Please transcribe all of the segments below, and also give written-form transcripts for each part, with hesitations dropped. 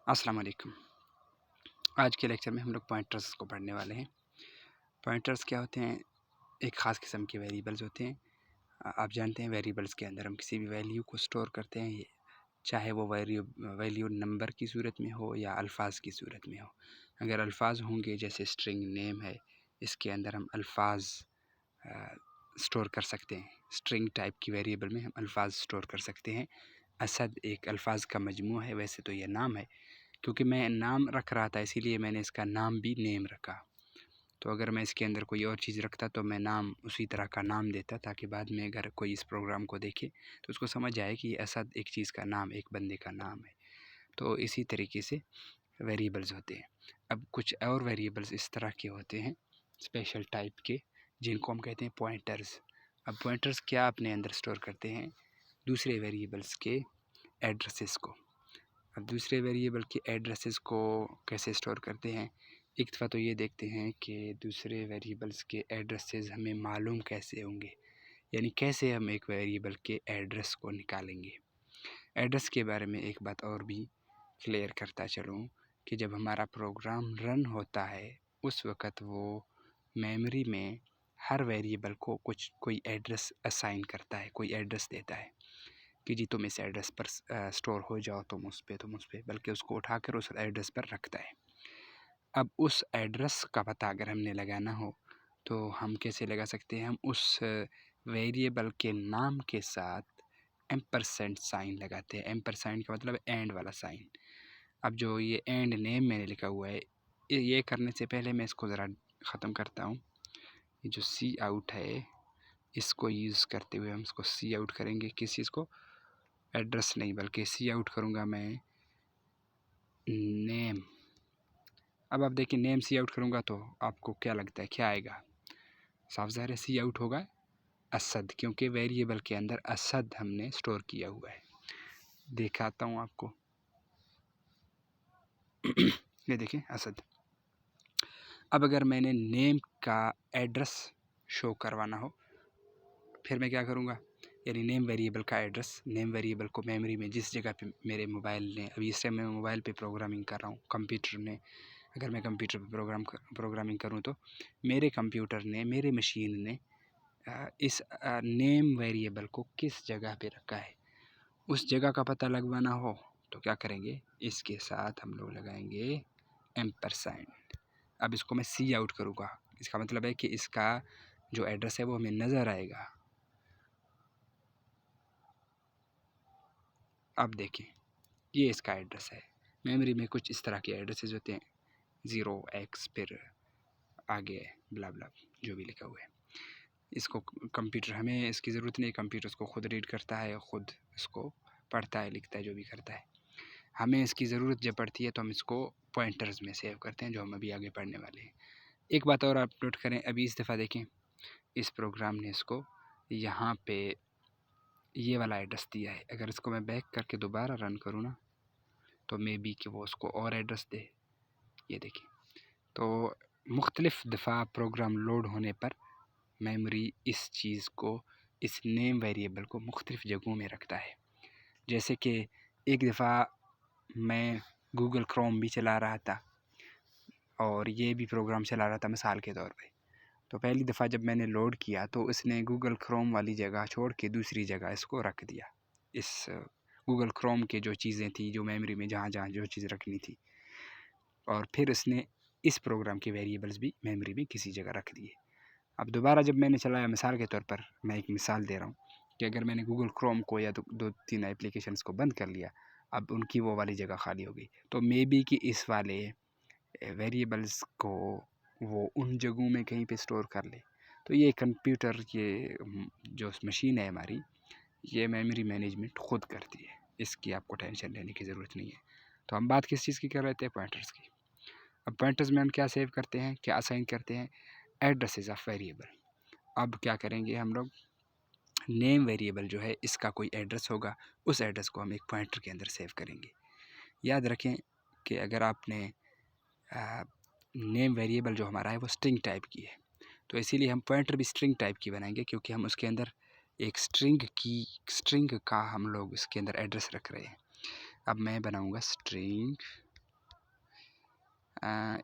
अस्सलाम वालेकुम। आज के लेक्चर में हम लोग पॉइंटर्स को पढ़ने वाले हैं। पॉइंटर्स क्या होते हैं? एक ख़ास किस्म के वेरिएबल्स होते हैं। आप जानते हैं वेरिएबल्स के अंदर हम किसी भी वैल्यू को स्टोर करते हैं, चाहे वो वैल्यू नंबर की सूरत में हो या अल्फाज की सूरत में हो। अगर अल्फाज होंगे, जैसे स्ट्रिंग नेम है, इसके अंदर हम अल्फाज स्टोर कर सकते हैं। स्ट्रिंग टाइप की वेरिएबल में हम अल्फाज स्टोर कर सकते हैं। असद एक अल्फाज का मजमू है, वैसे तो यह नाम है, क्योंकि मैं नाम रख रहा था इसीलिए मैंने इसका नाम भी नेम रखा। तो अगर मैं इसके अंदर कोई और चीज़ रखता तो मैं नाम उसी तरह का नाम देता, ताकि बाद में अगर कोई इस प्रोग्राम को देखे तो उसको समझ आए कि असद एक चीज़ का नाम, एक बंदे का नाम है। तो इसी तरीके से वेरिएबल्स होते हैं। अब कुछ और वेरिएबल्स इस तरह के होते हैं, स्पेशल टाइप के, जिनको हम कहते हैं पॉइंटर्स। अब पॉइंटर्स क्या अपने अंदर स्टोर करते हैं? दूसरे वेरिएबल्स के एड्रेसेस को। अब दूसरे वेरिएबल के एड्रेसेस को कैसे स्टोर करते हैं? एक दफ़ा तो ये देखते हैं कि दूसरे वेरिएबल्स के एड्रेसेस हमें मालूम कैसे होंगे, यानी कैसे हम एक वेरिएबल के एड्रेस को निकालेंगे। एड्रेस के बारे में एक बात और भी क्लियर करता चलूँ कि जब हमारा प्रोग्राम रन होता है उस वक़्त वो मेमोरी में हर वेरिएबल को कोई एड्रेस असाइन करता है, कोई एड्रेस देता है कि जी तुम इस एड्रेस पर स्टोर हो जाओ, तुम उस पे, बल्कि उसको उठाकर उस एड्रेस पर रखता है। अब उस एड्रेस का पता अगर हमने लगाना हो तो हम कैसे लगा सकते हैं? हम उस वेरिएबल के नाम के साथ एम्परसेंड साइन लगाते हैं। एम्परसेंड का मतलब एंड वाला साइन। अब जो ये एंड नेम मैंने लिखा हुआ है, ये करने से पहले मैं इसको ज़रा ख़त्म करता हूँ। ये जो सी आउट है, इसको यूज़ करते हुए हम इसको सी आउट करेंगे। किस चीज़ को? एड्रेस नहीं, बल्कि सी आउट करूँगा मैं नेम। अब आप देखिए, नेम सी आउट करूँगा तो आपको क्या लगता है, क्या आएगा? साफ ज़ाहिर है सी आउट होगा असद, क्योंकि वेरिएबल के अंदर असद हमने स्टोर किया हुआ है। दिखाता हूँ आपको। ये देखिए असद। अब अगर मैंने नेम का एड्रेस शो करवाना हो, फिर मैं क्या करूँगा? यानी नेम वेरिएबल का एड्रेस, नेम वेरिएबल को मेमोरी में जिस जगह पे मेरे मोबाइल ने, अभी इस टाइम मैं मोबाइल पे प्रोग्रामिंग कर रहा हूँ, कंप्यूटर ने, अगर मैं कंप्यूटर पे प्रोग्रामिंग करूँ तो मेरे कंप्यूटर ने, मेरे मशीन ने इस नेम वेरिएबल को किस जगह पे रखा है, उस जगह का पता लगवाना हो तो क्या करेंगे? इसके साथ हम लोग लगाएंगे एम्परसाइंड। अब इसको मैं सी आउट करूँगा, इसका मतलब है कि इसका जो एड्रेस है वो हमें नज़र आएगा। अब देखें, ये इसका एड्रेस है। मेमोरी में कुछ इस तरह के एड्रेसेस होते हैं, 0x फिर आगे ब्ला ब्ला जो भी लिखा हुआ है। इसको कंप्यूटर, हमें इसकी ज़रूरत नहीं, कंप्यूटर इसको खुद रीड करता है, ख़ुद इसको पढ़ता है, लिखता है, जो भी करता है। हमें इसकी ज़रूरत जब पड़ती है तो हम इसको पॉइंटर्स में सेव करते हैं, जो हम अभी आगे पढ़ने वाले हैं। एक बात और आप नोट करें, अभी इस दफ़ा देखें, इस प्रोग्राम ने इसको यहाँ पे ये वाला एड्रेस दिया है। अगर इसको मैं बैक करके दोबारा रन करूँ ना, तो मे बी कि वो उसको और एड्रेस दे। ये देखिए, तो मुख्तलिफ़ दफ़ा प्रोग्राम लोड होने पर मेमोरी इस चीज़ को, इस नेम वेरिएबल को मुख्तलिफ़ जगहों में रखता है। जैसे कि एक दफ़ा मैं गूगल क्रोम भी चला रहा था और ये भी प्रोग्राम चला रहा था मिसाल के तौर पे। तो पहली दफ़ा जब मैंने लोड किया तो इसने गूगल क्रोम वाली जगह छोड़ के दूसरी जगह इसको रख दिया। इस गूगल क्रोम के जो चीज़ें थी, जो मेमोरी में जहाँ जहाँ जो चीज़ रखनी थी, और फिर इसने इस प्रोग्राम के वेरिएबल्स भी मेमोरी में किसी जगह रख दिए। अब दोबारा जब मैंने चलाया, मिसाल के तौर पर मैं एक मिसाल दे रहा हूँ कि अगर मैंने गूगल क्रोम को या दो तीन एप्लीकेशंस को बंद कर लिया, अब उनकी वो वाली जगह खाली हो गई, तो मे बी कि इस वाले वेरिएबल्स को वो उन जगहों में कहीं पे स्टोर कर ले। तो ये कंप्यूटर, ये जो मशीन है हमारी, ये मेमोरी मैनेजमेंट ख़ुद करती है, इसकी आपको टेंशन लेने की ज़रूरत नहीं है। तो हम बात किस चीज़ की कर रहे थे? पॉइंटर्स की। अब पॉइंटर्स में हम क्या सेव करते हैं, क्या असाइन करते हैं? Addresses of variable. अब क्या करेंगे हम लोग? नेम वेरिएबल जो है, इसका कोई एड्रेस होगा, उस एड्रेस को हम एक पॉइंटर के अंदर सेव करेंगे। याद रखें कि अगर आपने नेम वेरिएबल जो हमारा है वो स्ट्रिंग टाइप की है, तो इसीलिए हम पॉइंटर भी स्ट्रिंग टाइप की बनाएंगे, क्योंकि हम उसके अंदर एक स्ट्रिंग का हम लोग इसके अंदर एड्रेस रख रहे हैं। अब मैं बनाऊंगा स्ट्रिंग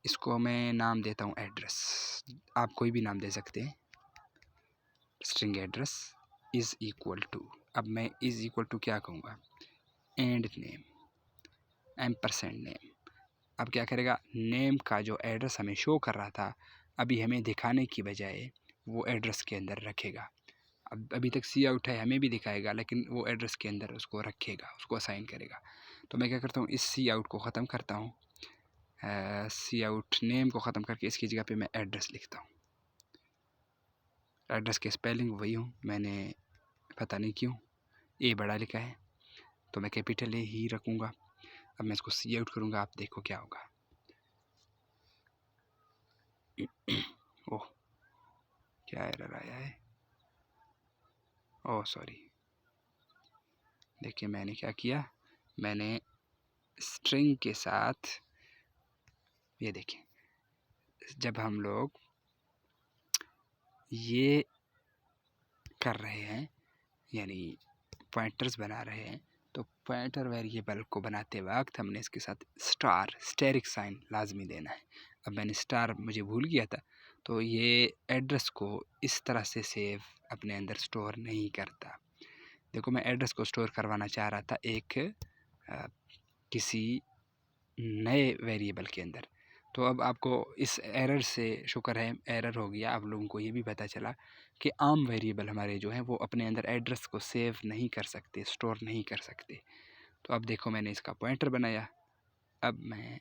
इसको मैं नाम देता हूँ एड्रेस। आप कोई भी नाम दे सकते हैं। String address is equal to, अब मैं इज़ इक्वल टू क्या कहूँगा, एंड नेम एम्परसेंड नेम। अब क्या करेगा, नेम का जो एड्रेस हमें शो कर रहा था अभी हमें दिखाने की बजाय वो एड्रेस के अंदर रखेगा। अब अभी तक सी आउट है, हमें भी दिखाएगा, लेकिन वो एड्रेस के अंदर उसको रखेगा, उसको असाइन करेगा। तो मैं क्या करता हूँ, इस सी आउट को ख़त्म करता हूँ, सी आउट नेम को ख़त्म करके इसकी जगह पे मैं एड्रेस लिखता हूँ। एड्रेस की स्पेलिंग वही हूँ, मैंने पता नहीं क्यों ए बड़ा लिखा है, तो मैं कैपिटल ए ही रखूँगा। अब मैं इसको सी आउट करूँगा, आप देखो क्या होगा। ओह, क्या एरर आया है, ओह सॉरी। देखिए मैंने क्या किया, मैंने स्ट्रिंग के साथ, ये देखिए जब हम लोग ये कर रहे हैं यानी पॉइंटर्स बना रहे हैं, तो पॉइंटर वेरिएबल को बनाते वक्त हमने इसके साथ स्टेरिक साइन लाजमी देना है। अब मैंने स्टार मुझे भूल गया था, तो ये एड्रेस को इस तरह से सेव अपने अंदर स्टोर नहीं करता। देखो मैं एड्रेस को स्टोर करवाना चाह रहा था एक किसी नए वेरिएबल के अंदर। तो अब आपको इस एरर से, शुक्र है एरर हो गया, आप लोगों को ये भी पता चला कि आम वेरिएबल हमारे जो हैं वो अपने अंदर एड्रेस को सेव नहीं कर सकते, स्टोर नहीं कर सकते। तो अब देखो मैंने इसका पॉइंटर बनाया, अब मैं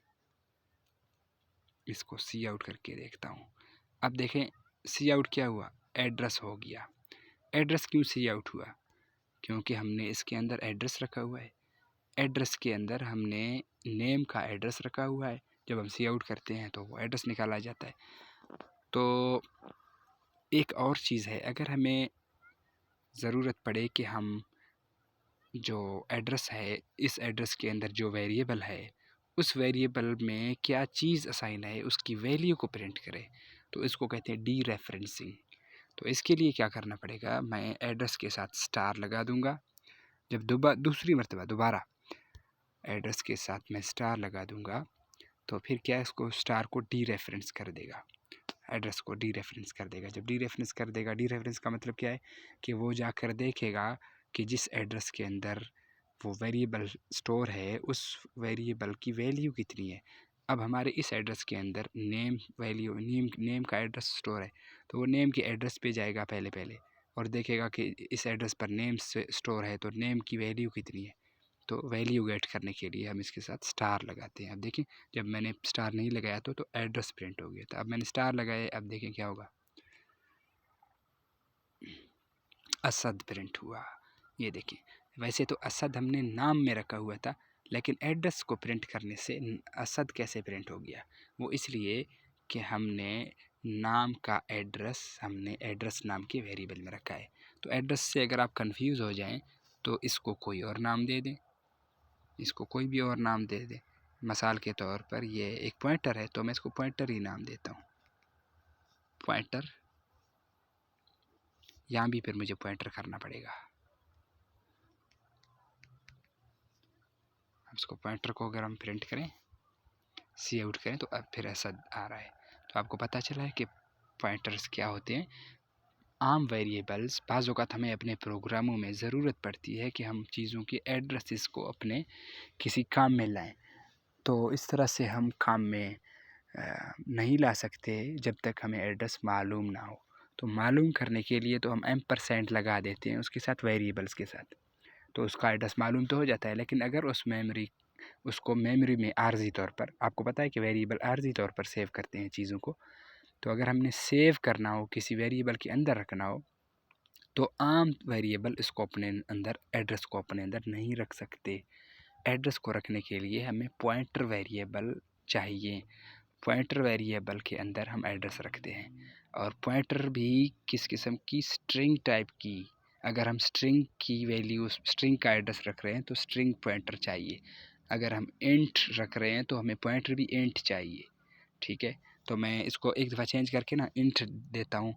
इसको सी आउट करके देखता हूँ। अब देखें सी आउट क्या हुआ, एड्रेस हो गया। एड्रेस क्यों सी आउट हुआ, क्योंकि हमने इसके अंदर एड्रेस रखा हुआ है। एड्रेस के अंदर हमने नेम का एड्रेस रखा हुआ है, जब हम सी आउट करते हैं तो वो एड्रेस निकाला जाता है। तो एक और चीज़ है, अगर हमें ज़रूरत पड़े कि हम जो एड्रेस है, इस एड्रेस के अंदर जो वेरिएबल है उस वेरिएबल में क्या चीज़ असाइन है उसकी वैल्यू को प्रिंट करें, तो इसको कहते हैं डी रेफरेंसिंग। तो इसके लिए क्या करना पड़ेगा, मैं एड्रेस के साथ स्टार लगा दूंगा। जब दूसरी मरतबा दोबारा एड्रेस के साथ मैं स्टार लगा दूंगा तो फिर क्या इसको स्टार को डी रेफरेंस कर देगा, एड्रेस को डी रेफरेंस कर देगा। जब डी रेफरेंस कर देगा, डी रेफरेंस का मतलब क्या है कि वो जाकर देखेगा कि जिस एड्रेस के अंदर वो वेरिएबल स्टोर है उस वेरिएबल की वैल्यू कितनी है। अब हमारे इस एड्रेस के अंदर नेम वैल्यू नेम का एड्रेस स्टोर है, तो वो नेम के एड्रेस पे जाएगा पहले और देखेगा कि इस एड्रेस पर नेम से स्टोर है तो नेम की वैल्यू कितनी है। तो वैल्यू गेट करने के लिए हम इसके साथ स्टार लगाते हैं। अब देखें जब मैंने स्टार नहीं लगाया तो एड्रेस प्रिंट हो गया था। अब मैंने स्टार लगाया, अब देखें क्या होगा, असद प्रिंट हुआ। ये देखें, वैसे तो असद हमने नाम में रखा हुआ था, लेकिन एड्रेस को प्रिंट करने से असद कैसे प्रिंट हो गया, वो इसलिए कि हमने नाम का एड्रेस हमने एड्रेस नाम के वेरिएबल में रखा है। तो एड्रेस से अगर आप कंफ्यूज हो जाएं तो इसको कोई और नाम दे दें, इसको कोई भी और नाम दे दें। मिसाल के तौर पर ये एक पॉइंटर है तो मैं इसको पॉइंटर ही नाम देता हूँ, पॉइंटर। यहाँ भी फिर मुझे पॉइंटर करना पड़ेगा। अब इसको पॉइंटर को अगर हम प्रिंट करें, सी आउट करें, तो अब फिर ऐसा आ रहा है। तो आपको पता चला है कि पॉइंटर्स क्या होते हैं। आम वेरिएबल्स, बाज़ औक़ात हमें अपने प्रोग्रामों में ज़रूरत पड़ती है कि हम चीज़ों के एड्रेसेस को अपने किसी काम में लाएं, तो इस तरह से हम काम में नहीं ला सकते जब तक हमें एड्रेस मालूम ना हो। तो मालूम करने के लिए तो हम एम्परसेंड लगा देते हैं उसके साथ, वेरिएबल्स के साथ, तो उसका एड्रेस मालूम तो हो जाता है। लेकिन अगर उसको मेमोरी में आर्जी तौर पर, आपको पता है कि वेरिएबल आर्जी तौर पर सेव करते हैं चीज़ों को, तो अगर हमने सेव करना हो, किसी वेरिएबल के अंदर रखना हो, तो आम वेरिएबल इसको अपने अंदर, एड्रेस को अपने अंदर नहीं रख सकते। एड्रेस को रखने के लिए हमें पॉइंटर वेरिएबल चाहिए। पॉइंटर वेरिएबल के अंदर हम एड्रेस रखते हैं, और पॉइंटर भी किस किस्म की, स्ट्रिंग टाइप की। अगर हम स्ट्रिंग की वैल्यू, स्ट्रिंग का एड्रेस रख रहे हैं तो स्ट्रिंग पॉइंटर चाहिए। अगर हम इंट रख रहे हैं तो हमें पॉइंटर भी इंट चाहिए, ठीक है। तो मैं इसको एक दफ़ा चेंज करके ना इंट देता हूँ,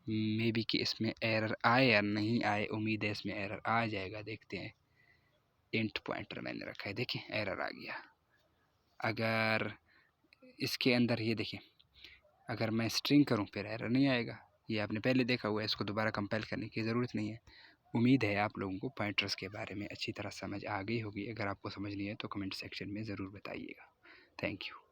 मे बी कि इसमें एरर आए या नहीं आए, उम्मीद है इसमें एरर आ जाएगा, देखते हैं। इंट पॉइंटर मैंने रखा है, देखिए एरर आ गया। अगर इसके अंदर ये देखें, अगर मैं स्ट्रिंग करूँ फिर एरर नहीं आएगा। ये आपने पहले देखा हुआ है, इसको दोबारा कंपाइल करने की ज़रूरत नहीं है। उम्मीद है आप लोगों को पॉइंटर्स के बारे में अच्छी तरह समझ आ गई होगी। अगर आपको समझ नहीं है तो कमेंट सेक्शन में ज़रूर बताइएगा। Thank you.